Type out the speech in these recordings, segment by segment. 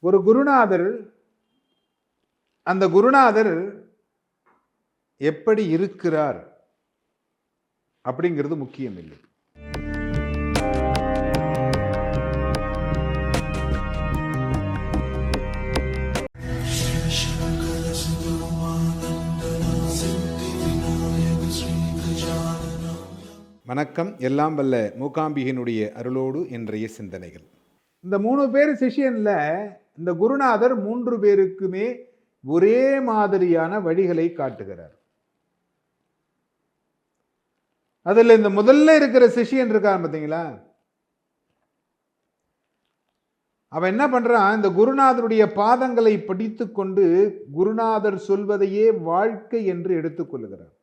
ஒரு குருநாதர், அந்த குருநாதர் எப்படி இருக்கிறார் அப்படிங்கிறது முக்கியம் இல்லை. வணக்கம். எல்லாம் வல்ல மூகாம்பிகையினுடைய அருளோடு இன்றைய சிந்தனைகள். இந்த 3 பேர் சிஷ்யன்ல இந்த குருநாதர் 3 பேருக்குமே ஒரே மாதிரியான வழிகளை காட்டுகிறார். அதுல இந்த முதல்ல இருக்கிற சிஷ்யன் இருக்கான் பார்த்தீங்களா, அவன் என்ன பண்றான், இந்த குருநாதருடைய பாதங்களை பிடித்து கொண்டு குருநாதர் சொல்வதையே வாழ்க்கை என்று எடுத்துக்கொள்கிறார்.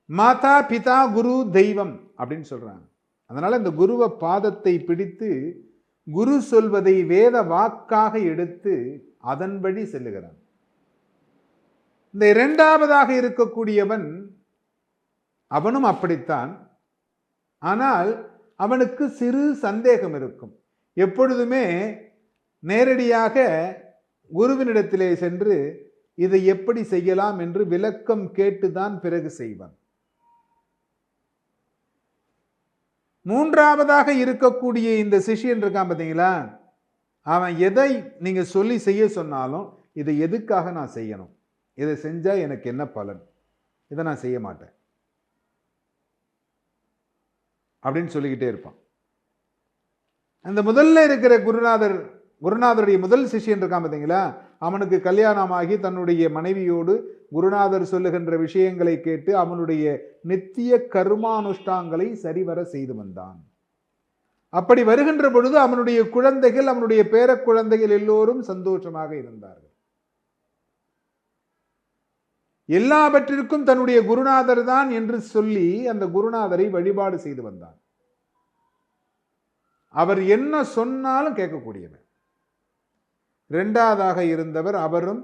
மாதா பிதா குரு தெய்வம் அப்படின்னு சொல்றாங்க. அதனால இந்த குருவ பாதத்தை பிடித்து குரு சொல்வதை வேத வாக்காக எடுத்து அதன் வழி செல்லுகிறான். இந்த இரண்டாவதாக இருக்கக்கூடியவன் அவனும் அப்படித்தான். ஆனால் அவனுக்கு சிறு சந்தேகம் இருக்கும். எப்பொழுதுமே நேரடியாக குருவினிடத்திலே சென்று இதை எப்படி செய்யலாம் என்று விளக்கம் கேட்டுதான் பிறகு செய்வான். மூன்றாவதாக இருக்கக்கூடிய இந்த சிஷ்யன் இருக்கான் பார்த்தீங்களா, அவன் எதை நீங்க சொல்லி செய்ய சொன்னாலும் இதை எதுக்காக நான் செய்யணும், இதை செஞ்சா எனக்கு என்ன பலன், இதை நான் செய்ய மாட்டேன் அப்படின்னு சொல்லிக்கிட்டே இருப்பான். அந்த முதல்ல இருக்கிற குருநாதருடைய முதல் சிஷ்யன் இருக்கான் பார்த்தீங்களா, அவனுக்கு கல்யாணமாகி தன்னுடைய மனைவியோடு குருநாதர் சொல்லுகின்ற விஷயங்களை கேட்டு அவனுடைய நித்திய கர்மானுஷ்டாங்களை சரிவர செய்து வந்தான். அப்படி வருகின்ற பொழுது அவனுடைய குழந்தைகள், அவனுடைய பேர குழந்தைகள் எல்லோரும் சந்தோஷமாக இருந்தார்கள். எல்லாவற்றிற்கும் தன்னுடைய குருநாதர் தான் என்று சொல்லி அந்த குருநாதரை வழிபாடு செய்து வந்தான். அவர் என்ன சொன்னாலும் கேட்கக்கூடியவர். இரண்டாவதாக இருந்தவர், அவரும்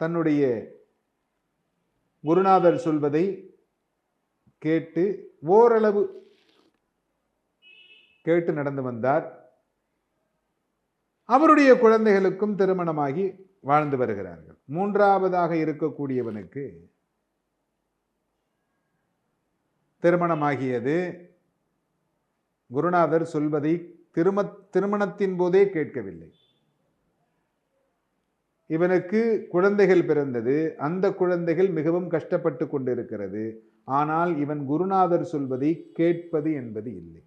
தன்னுடைய குருநாதர் சொல்வதை கேட்டு ஓரளவு கேட்டு நடந்து வந்தார். அவருடைய குழந்தைகளுக்கும் திருமணமாகி வாழ்ந்து வருகிறார்கள். மூன்றாவதாக இருக்கக்கூடியவனுக்கு திருமணமாகியது. குருநாதர் சொல்வதை திருமணத்தின் போதே கேட்கவில்லை. இவனுக்கு குழந்தைகள் பிறந்தது. அந்த குழந்தைகள் மிகவும் கஷ்டப்பட்டு கொண்டிருக்கிறது. ஆனால் இவன் குருநாதர் சொல்வதை கேட்பது என்பது இல்லை.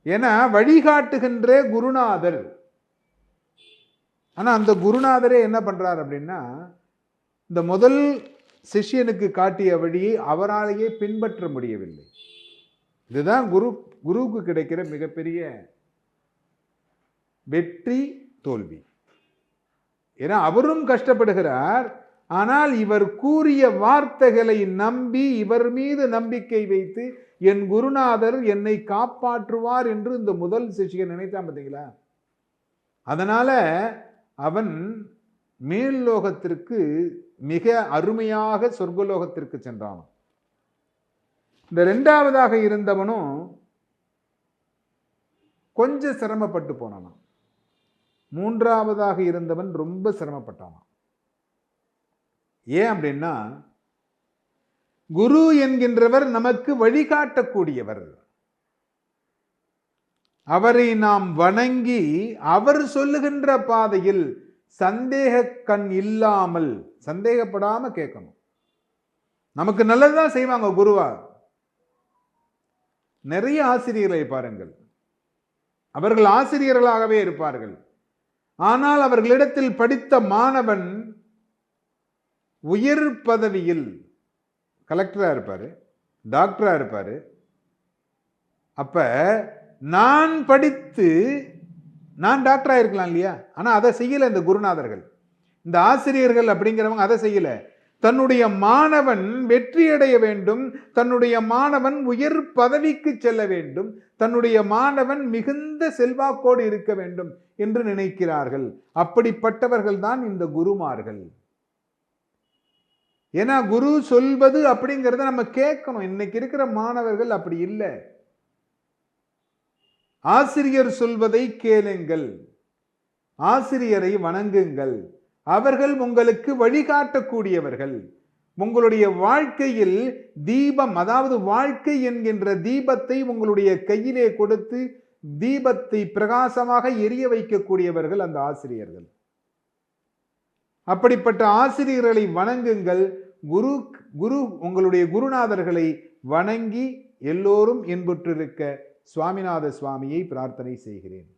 ஏன்னா வழிகாட்டுகின்ற குருநாதர். ஆனா அந்த குருநாதரே என்ன பண்றார் அப்படின்னா, இந்த முதல் சிஷ்யனுக்கு காட்டிய வழியை அவராலேயே பின்பற்ற முடியவில்லை. இதுதான் குருவுக்கு கிடைக்கிற மிகப்பெரிய வெற்றி தோல்வி. ஏன்னா அவரும் கஷ்டப்படுகிறார். ஆனால் இவர் கூறிய வார்த்தைகளை நம்பி, இவர் மீது நம்பிக்கை வைத்து என் குருநாதர் என்னை காப்பாற்றுவார் என்று இந்த முதல் சிஷ்யன் நினைத்தான் பார்த்தீங்களா. அதனால அவன் மேல் லோகத்திற்கு மிக அருமையாக சொர்க்கலோகத்திற்கு சென்றான். இந்த இரண்டாவதாக இருந்தவனும் கொஞ்சம் சிரமப்பட்டு போனான். மூன்றாவதாக இருந்தவன் ரொம்ப சிரமப்பட்டான். ஏன் அப்படின்னா, குரு என்கின்றவர் நமக்கு வழிகாட்டக்கூடியவர். அவரை நாம் வணங்கி அவர் சொல்லுகின்ற பாதையில் சந்தேக கண் இல்லாமல், சந்தேகப்படாம கேட்கணும். நமக்கு நல்லதுதான் செய்வாங்க குருவா. நிறைய ஆசிரியர்களை பாருங்கள், அவர்கள் ஆசிரியர்களாகவே இருப்பார்கள். ஆனால் அவர்களிடத்தில் படித்த மாணவன் உயர் பதவியில் கலெக்டரா இருப்பாரு, டாக்டரா இருப்பாரு. அப்ப நான் படித்து நான் டாக்டரா இருக்கலாம் இல்லையா, ஆனா அதை செய்யல இந்த குருநாதர்கள். இந்த ஆசிரியர்கள் அப்படிங்கிறவங்க அதை செய்யல. தன்னுடைய மாணவன் வெற்றியடைய வேண்டும், தன்னுடைய மாணவன் உயர் பதவிக்கு செல்ல வேண்டும், தன்னுடைய மாணவன் மிகுந்த செல்வாக்கோடு இருக்க வேண்டும் என்று நினைக்கிறார்கள். அப்படிப்பட்டவர்கள் தான் இந்த குருமார்கள். ஏன்னா குரு சொல்வது அப்படிங்கிறத நம்ம கேட்கணும். இன்னைக்கு இருக்கிற மாணவர்கள் அப்படி இல்லை. ஆசிரியர் சொல்வதை கேளுங்கள், ஆசிரியரை வணங்குங்கள். அவர்கள் உங்களுக்கு வழிகாட்டக்கூடியவர்கள். உங்களுடைய வாழ்க்கையில் தீபம், அதாவது வாழ்க்கை என்கின்ற தீபத்தை உங்களுடைய கையிலே கொடுத்து தீபத்தை பிரகாசமாக எரிய வைக்கக்கூடியவர்கள் அந்த ஆசிரியர்கள். அப்படிப்பட்ட ஆசிரியர்களை வணங்குங்கள். உங்களுடைய குருநாதர்களை வணங்கி எல்லோரும் இன்புற்றிருக்க சுவாமிநாத சுவாமியை பிரார்த்தனை செய்கிறேன்.